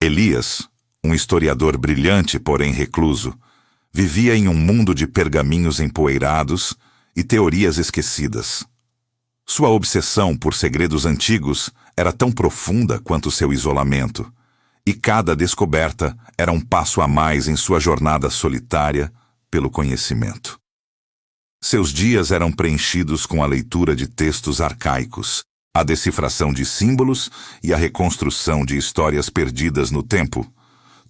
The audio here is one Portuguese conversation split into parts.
Elias, um historiador brilhante, porém recluso, vivia em um mundo de pergaminhos empoeirados e teorias esquecidas. Sua obsessão por segredos antigos era tão profunda quanto seu isolamento, e cada descoberta era um passo a mais em sua jornada solitária pelo conhecimento. Seus dias eram preenchidos com a leitura de textos arcaicos, a decifração de símbolos e a reconstrução de histórias perdidas no tempo,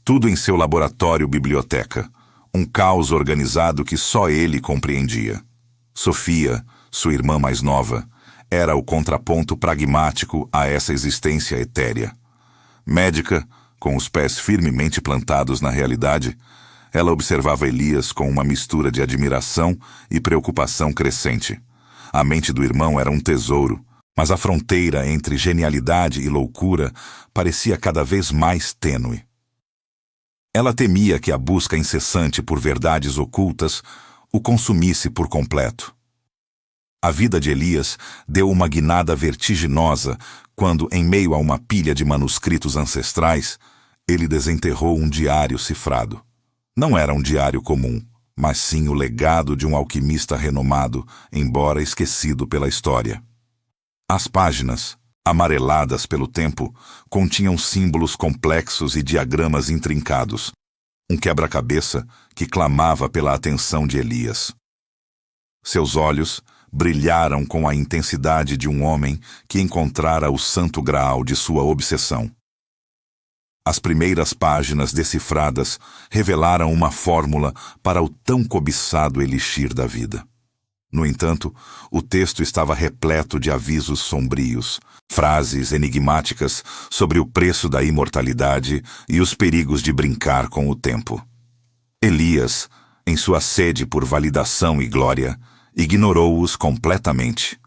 tudo em seu laboratório-biblioteca, um caos organizado que só ele compreendia. Sofia, sua irmã mais nova, era o contraponto pragmático a essa existência etérea. Médica, com os pés firmemente plantados na realidade, ela observava Elias com uma mistura de admiração e preocupação crescente. A mente do irmão era um tesouro, mas a fronteira entre genialidade e loucura parecia cada vez mais tênue. Ela temia que a busca incessante por verdades ocultas o consumisse por completo. A vida de Elias deu uma guinada vertiginosa quando, em meio a uma pilha de manuscritos ancestrais, ele desenterrou um diário cifrado. Não era um diário comum, mas sim o legado de um alquimista renomado, embora esquecido pela história. As páginas, amareladas pelo tempo, continham símbolos complexos e diagramas intrincados, um quebra-cabeça que clamava pela atenção de Elias. Seus olhos brilharam com a intensidade de um homem que encontrara o santo graal de sua obsessão. As primeiras páginas decifradas revelaram uma fórmula para o tão cobiçado elixir da vida. No entanto, o texto estava repleto de avisos sombrios, frases enigmáticas sobre o preço da imortalidade e os perigos de brincar com o tempo. Elias, em sua sede por validação e glória, ignorou-os completamente.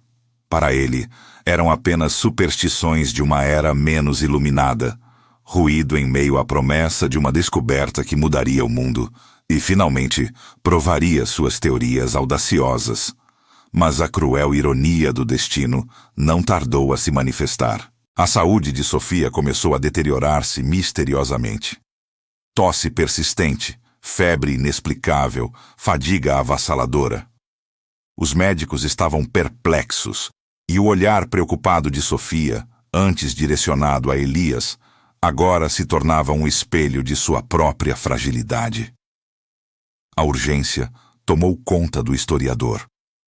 Para ele, eram apenas superstições de uma era menos iluminada, ruído em meio à promessa de uma descoberta que mudaria o mundo e, finalmente, provaria suas teorias audaciosas. Mas a cruel ironia do destino não tardou a se manifestar. A saúde de Sofia começou a deteriorar-se misteriosamente. Tosse persistente, febre inexplicável, fadiga avassaladora. Os médicos estavam perplexos, e o olhar preocupado de Sofia, antes direcionado a Elias, agora se tornava um espelho de sua própria fragilidade. A urgência tomou conta do historiador.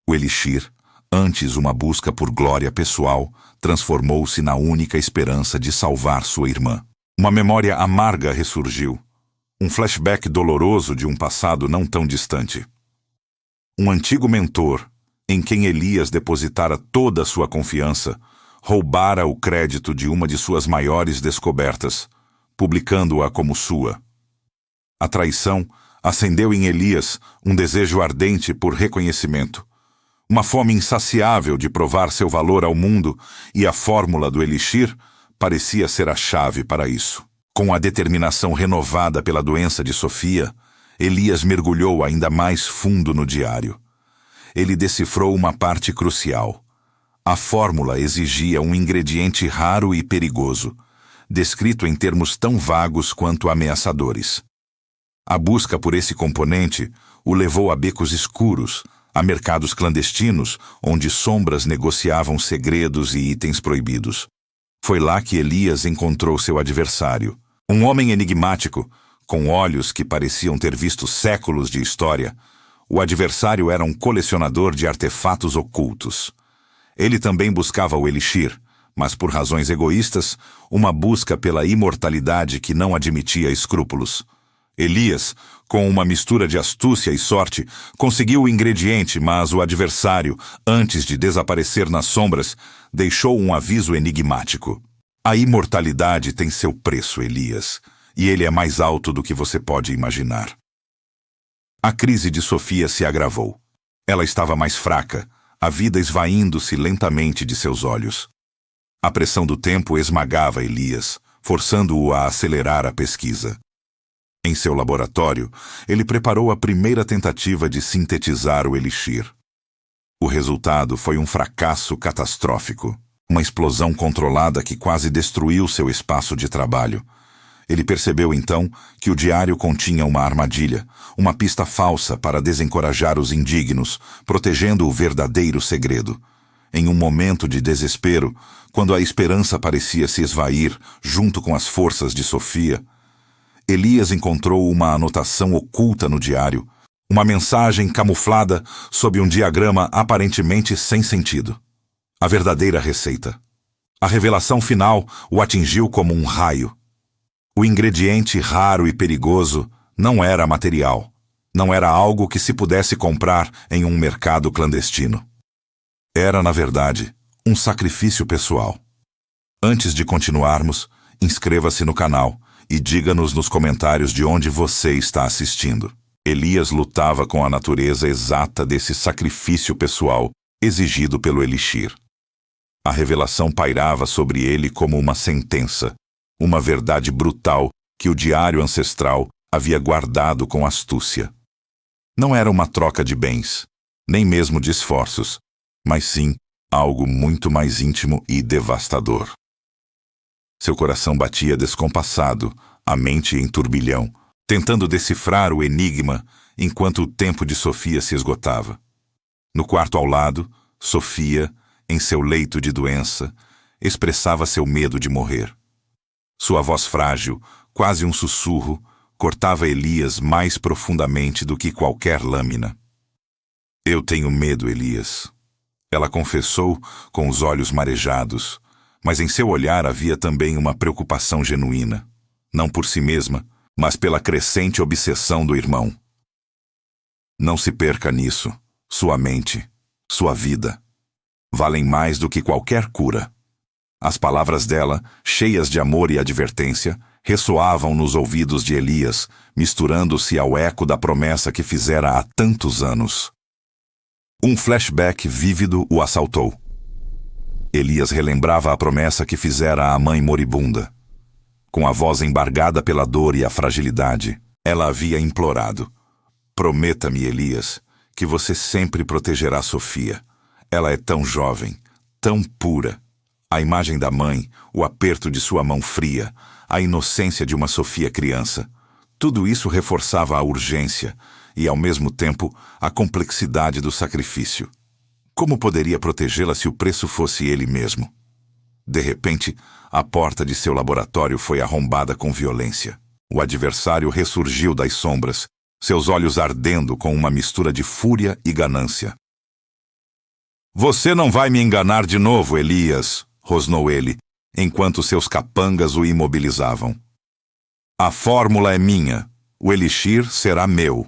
O elixir, antes uma busca por glória pessoal, transformou-se na única esperança de salvar sua irmã. Uma memória amarga ressurgiu, um flashback doloroso de um passado não tão distante. Um antigo mentor, em quem Elias depositara toda a sua confiança, roubara o crédito de uma de suas maiores descobertas, publicando-a como sua. A traição acendeu em Elias um desejo ardente por reconhecimento, uma fome insaciável de provar seu valor ao mundo, e a fórmula do elixir parecia ser a chave para isso. Com a determinação renovada pela doença de Sofia, Elias mergulhou ainda mais fundo no diário. Ele decifrou uma parte crucial. A fórmula exigia um ingrediente raro e perigoso, descrito em termos tão vagos quanto ameaçadores. A busca por esse componente o levou a becos escuros, a mercados clandestinos, onde sombras negociavam segredos e itens proibidos. Foi lá que Elias encontrou seu adversário, um homem enigmático, com olhos que pareciam ter visto séculos de história. O adversário era um colecionador de artefatos ocultos. Ele também buscava o elixir, mas por razões egoístas, uma busca pela imortalidade que não admitia escrúpulos. Elias, com uma mistura de astúcia e sorte, conseguiu o ingrediente, mas o adversário, antes de desaparecer nas sombras, deixou um aviso enigmático. A imortalidade tem seu preço, Elias, e ele é mais alto do que você pode imaginar. A crise de Sofia se agravou. Ela estava mais fraca, a vida esvaindo-se lentamente de seus olhos. A pressão do tempo esmagava Elias, forçando-o a acelerar a pesquisa. Em seu laboratório, ele preparou a primeira tentativa de sintetizar o elixir. O resultado foi um fracasso catastrófico, uma explosão controlada que quase destruiu seu espaço de trabalho. Ele percebeu então que o diário continha uma armadilha, uma pista falsa para desencorajar os indignos, protegendo o verdadeiro segredo. Em um momento de desespero, quando a esperança parecia se esvair junto com as forças de Sofia, Elias encontrou uma anotação oculta no diário, uma mensagem camuflada sob um diagrama aparentemente sem sentido. A verdadeira receita. A revelação final o atingiu como um raio. O ingrediente raro e perigoso não era material. Não era algo que se pudesse comprar em um mercado clandestino. Era, na verdade, um sacrifício pessoal. Antes de continuarmos, inscreva-se no canal e diga-nos nos comentários de onde você está assistindo. Elias lutava com a natureza exata desse sacrifício pessoal exigido pelo Elixir. A revelação pairava sobre ele como uma sentença, uma verdade brutal que o diário ancestral havia guardado com astúcia. Não era uma troca de bens, nem mesmo de esforços, mas sim algo muito mais íntimo e devastador. Seu coração batia descompassado, a mente em turbilhão, tentando decifrar o enigma enquanto o tempo de Sofia se esgotava. No quarto ao lado, Sofia, em seu leito de doença, expressava seu medo de morrer. Sua voz frágil, quase um sussurro, cortava Elias mais profundamente do que qualquer lâmina. "Eu tenho medo, Elias." Ela confessou com os olhos marejados, mas em seu olhar havia também uma preocupação genuína, não por si mesma, mas pela crescente obsessão do irmão. "Não se perca nisso. Sua mente, sua vida, valem mais do que qualquer cura." As palavras dela, cheias de amor e advertência, ressoavam nos ouvidos de Elias, misturando-se ao eco da promessa que fizera há tantos anos. Um flashback vívido o assaltou. Elias relembrava a promessa que fizera à mãe moribunda. Com a voz embargada pela dor e a fragilidade, ela havia implorado: "Prometa-me, Elias, que você sempre protegerá Sofia. Ela é tão jovem, tão pura." A imagem da mãe, o aperto de sua mão fria, a inocência de uma Sofia criança, tudo isso reforçava a urgência e, ao mesmo tempo, a complexidade do sacrifício. Como poderia protegê-la se o preço fosse ele mesmo? De repente, a porta de seu laboratório foi arrombada com violência. O adversário ressurgiu das sombras, seus olhos ardendo com uma mistura de fúria e ganância. "Você não vai me enganar de novo, Elias", rosnou ele, enquanto seus capangas o imobilizavam. "A fórmula é minha, o elixir será meu."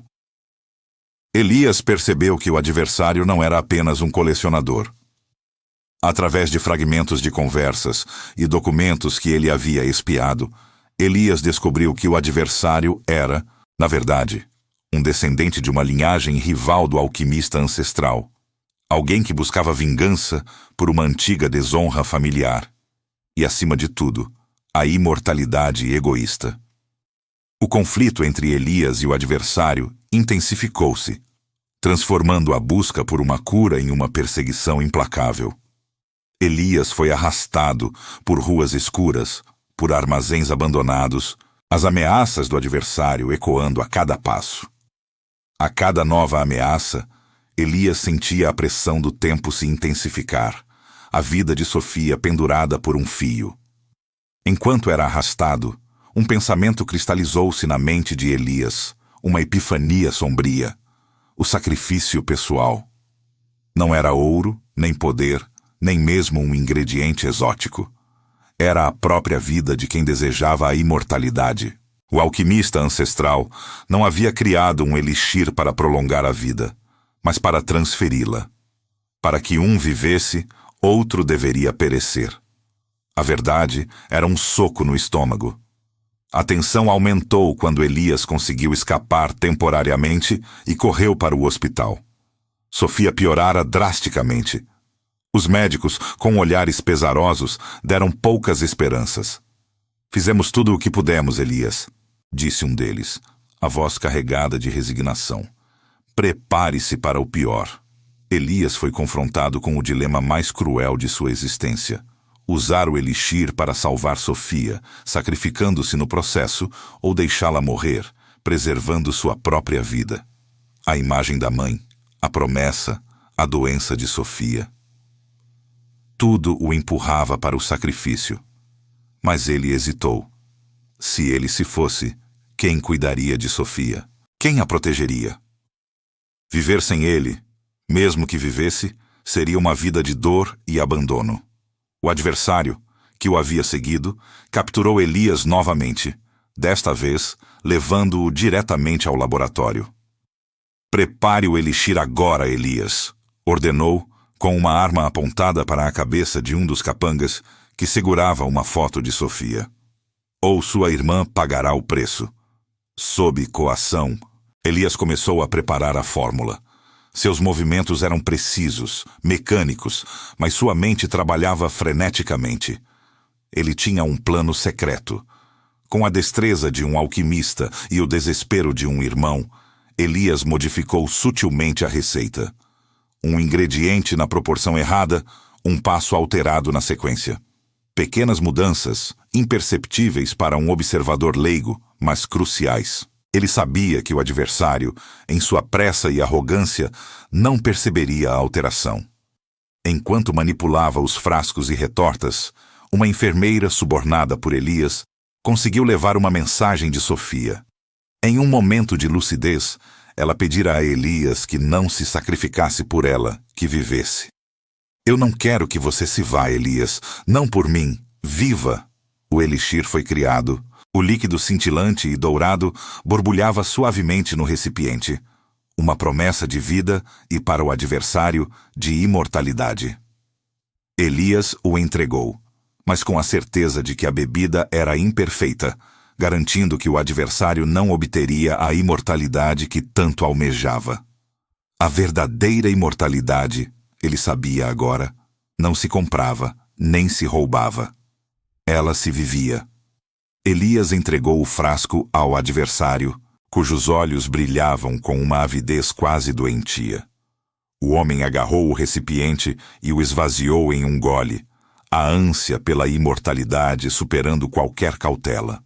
Elias percebeu que o adversário não era apenas um colecionador. Através de fragmentos de conversas e documentos que ele havia espiado, Elias descobriu que o adversário era, na verdade, um descendente de uma linhagem rival do alquimista ancestral. Alguém que buscava vingança por uma antiga desonra familiar. E, acima de tudo, a imortalidade egoísta. O conflito entre Elias e o adversário intensificou-se, transformando a busca por uma cura em uma perseguição implacável. Elias foi arrastado por ruas escuras, por armazéns abandonados, as ameaças do adversário ecoando a cada passo. A cada nova ameaça, Elias sentia a pressão do tempo se intensificar, a vida de Sofia pendurada por um fio. Enquanto era arrastado, um pensamento cristalizou-se na mente de Elias, uma epifania sombria, o sacrifício pessoal. Não era ouro, nem poder, nem mesmo um ingrediente exótico. Era a própria vida de quem desejava a imortalidade. O alquimista ancestral não havia criado um elixir para prolongar a vida, mas para transferi-la. Para que um vivesse, outro deveria perecer. A verdade era um soco no estômago. A tensão aumentou quando Elias conseguiu escapar temporariamente e correu para o hospital. Sofia piorara drasticamente. Os médicos, com olhares pesarosos, deram poucas esperanças. "Fizemos tudo o que pudemos, Elias", disse um deles, a voz carregada de resignação. "Prepare-se para o pior." Elias foi confrontado com o dilema mais cruel de sua existência: usar o elixir para salvar Sofia, sacrificando-se no processo, ou deixá-la morrer, preservando sua própria vida. A imagem da mãe, a promessa, a doença de Sofia. Tudo o empurrava para o sacrifício. Mas ele hesitou. Se ele se fosse, quem cuidaria de Sofia? Quem a protegeria? Viver sem ele, mesmo que vivesse, seria uma vida de dor e abandono. O adversário, que o havia seguido, capturou Elias novamente, desta vez levando-o diretamente ao laboratório. "Prepare o elixir agora, Elias", ordenou, com uma arma apontada para a cabeça de um dos capangas que segurava uma foto de Sofia. "Ou sua irmã pagará o preço." Sob coação, Elias começou a preparar a fórmula. Seus movimentos eram precisos, mecânicos, mas sua mente trabalhava freneticamente. Ele tinha um plano secreto. Com a destreza de um alquimista e o desespero de um irmão, Elias modificou sutilmente a receita. Um ingrediente na proporção errada, um passo alterado na sequência. Pequenas mudanças, imperceptíveis para um observador leigo, mas cruciais. Ele sabia que o adversário, em sua pressa e arrogância, não perceberia a alteração. Enquanto manipulava os frascos e retortas, uma enfermeira subornada por Elias conseguiu levar uma mensagem de Sofia. Em um momento de lucidez, ela pedira a Elias que não se sacrificasse por ela, que vivesse. "Eu não quero que você se vá, Elias. Não por mim. Viva!" O elixir foi criado. O líquido cintilante e dourado borbulhava suavemente no recipiente. Uma promessa de vida e, para o adversário, de imortalidade. Elias o entregou, mas com a certeza de que a bebida era imperfeita, garantindo que o adversário não obteria a imortalidade que tanto almejava. A verdadeira imortalidade, ele sabia agora, não se comprava, nem se roubava. Ela se vivia. Elias entregou o frasco ao adversário, cujos olhos brilhavam com uma avidez quase doentia. O homem agarrou o recipiente e o esvaziou em um gole, a ânsia pela imortalidade superando qualquer cautela.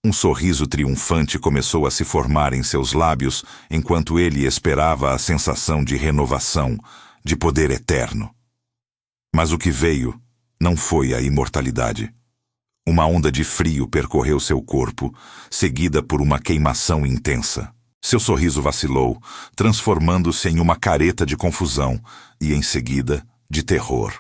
Um sorriso triunfante começou a se formar em seus lábios enquanto ele esperava a sensação de renovação, de poder eterno. Mas o que veio não foi a imortalidade. Uma onda de frio percorreu seu corpo, seguida por uma queimação intensa. Seu sorriso vacilou, transformando-se em uma careta de confusão e, em seguida, de terror.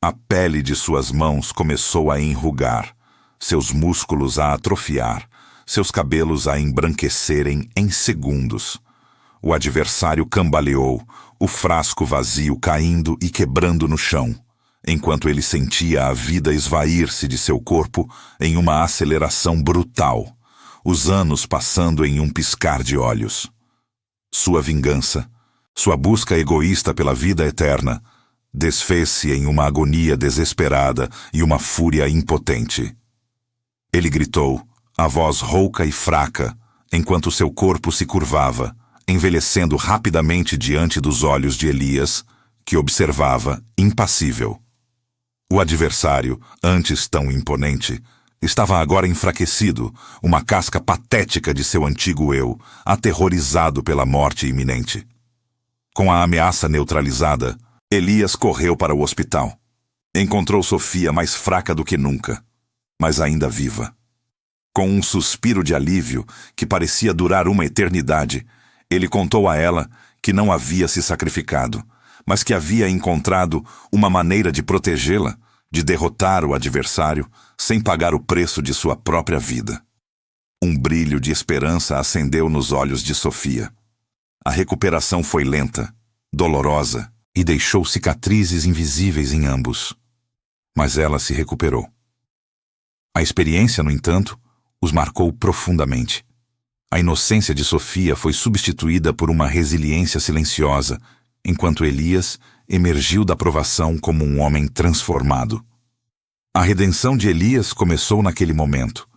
A pele de suas mãos começou a enrugar, seus músculos a atrofiar, seus cabelos a embranquecerem em segundos. O adversário cambaleou, o frasco vazio caindo e quebrando no chão, enquanto ele sentia a vida esvair-se de seu corpo em uma aceleração brutal, os anos passando em um piscar de olhos. Sua vingança, sua busca egoísta pela vida eterna, desfez-se em uma agonia desesperada e uma fúria impotente. Ele gritou, a voz rouca e fraca, enquanto seu corpo se curvava, envelhecendo rapidamente diante dos olhos de Elias, que observava, impassível. O adversário, antes tão imponente, estava agora enfraquecido, uma casca patética de seu antigo eu, aterrorizado pela morte iminente. Com a ameaça neutralizada, Elias correu para o hospital. Encontrou Sofia mais fraca do que nunca, mas ainda viva. Com um suspiro de alívio que parecia durar uma eternidade, ele contou a ela que não havia se sacrificado, mas que havia encontrado uma maneira de protegê-la, de derrotar o adversário sem pagar o preço de sua própria vida. Um brilho de esperança acendeu nos olhos de Sofia. A recuperação foi lenta, dolorosa e deixou cicatrizes invisíveis em ambos. Mas ela se recuperou. A experiência, no entanto, os marcou profundamente. A inocência de Sofia foi substituída por uma resiliência silenciosa, enquanto Elias emergiu da provação como um homem transformado. A redenção de Elias começou naquele momento.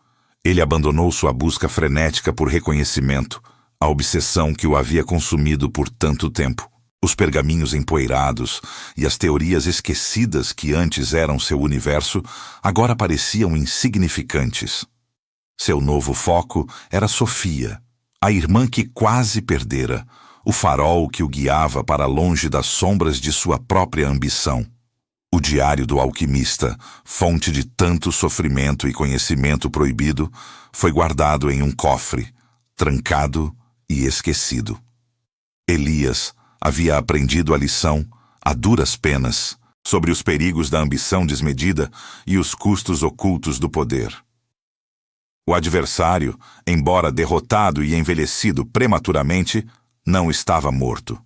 Ele abandonou sua busca frenética por reconhecimento, a obsessão que o havia consumido por tanto tempo. Os pergaminhos empoeirados e as teorias esquecidas que antes eram seu universo agora pareciam insignificantes. Seu novo foco era Sofia, a irmã que quase perdera, o farol que o guiava para longe das sombras de sua própria ambição. O diário do alquimista, fonte de tanto sofrimento e conhecimento proibido, foi guardado em um cofre, trancado e esquecido. Elias havia aprendido a lição, a duras penas, sobre os perigos da ambição desmedida e os custos ocultos do poder. O adversário, embora derrotado e envelhecido prematuramente, não estava morto.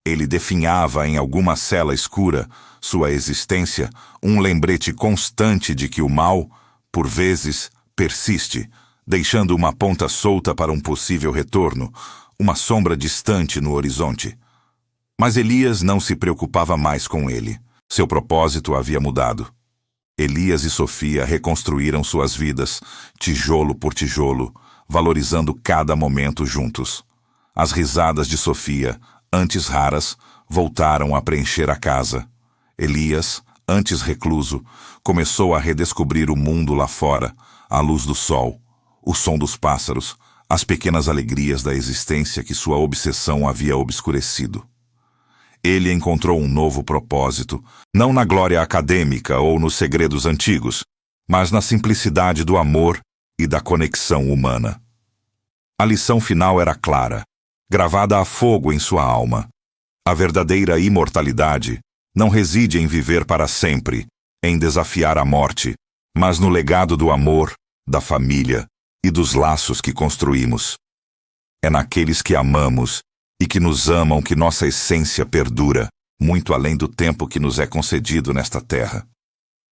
Ele definhava em alguma cela escura, sua existência, um lembrete constante de que o mal, por vezes, persiste, deixando uma ponta solta para um possível retorno, uma sombra distante no horizonte. Mas Elias não se preocupava mais com ele. Seu propósito havia mudado. Elias e Sofia reconstruíram suas vidas, tijolo por tijolo, valorizando cada momento juntos. As risadas de Sofia, antes raras, voltaram a preencher a casa. Elias, antes recluso, começou a redescobrir o mundo lá fora, a luz do sol, o som dos pássaros, as pequenas alegrias da existência que sua obsessão havia obscurecido. Ele encontrou um novo propósito, não na glória acadêmica ou nos segredos antigos, mas na simplicidade do amor e da conexão humana. A lição final era clara, gravada a fogo em sua alma. A verdadeira imortalidade não reside em viver para sempre, em desafiar a morte, mas no legado do amor, da família e dos laços que construímos. É naqueles que amamos e que nos amam que nossa essência perdura, muito além do tempo que nos é concedido nesta terra.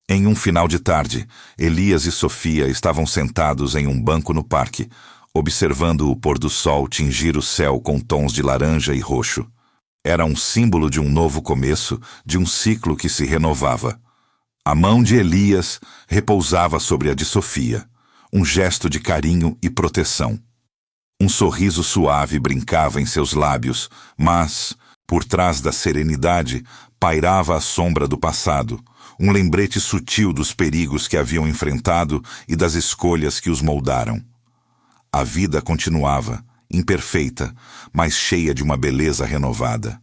Em um final de tarde, Elias e Sofia estavam sentados em um banco no parque, observando o pôr do sol tingir o céu com tons de laranja e roxo. Era um símbolo de um novo começo, de um ciclo que se renovava. A mão de Elias repousava sobre a de Sofia, um gesto de carinho e proteção. Um sorriso suave brincava em seus lábios, mas, por trás da serenidade, pairava a sombra do passado, um lembrete sutil dos perigos que haviam enfrentado e das escolhas que os moldaram. A vida continuava, imperfeita, mas cheia de uma beleza renovada.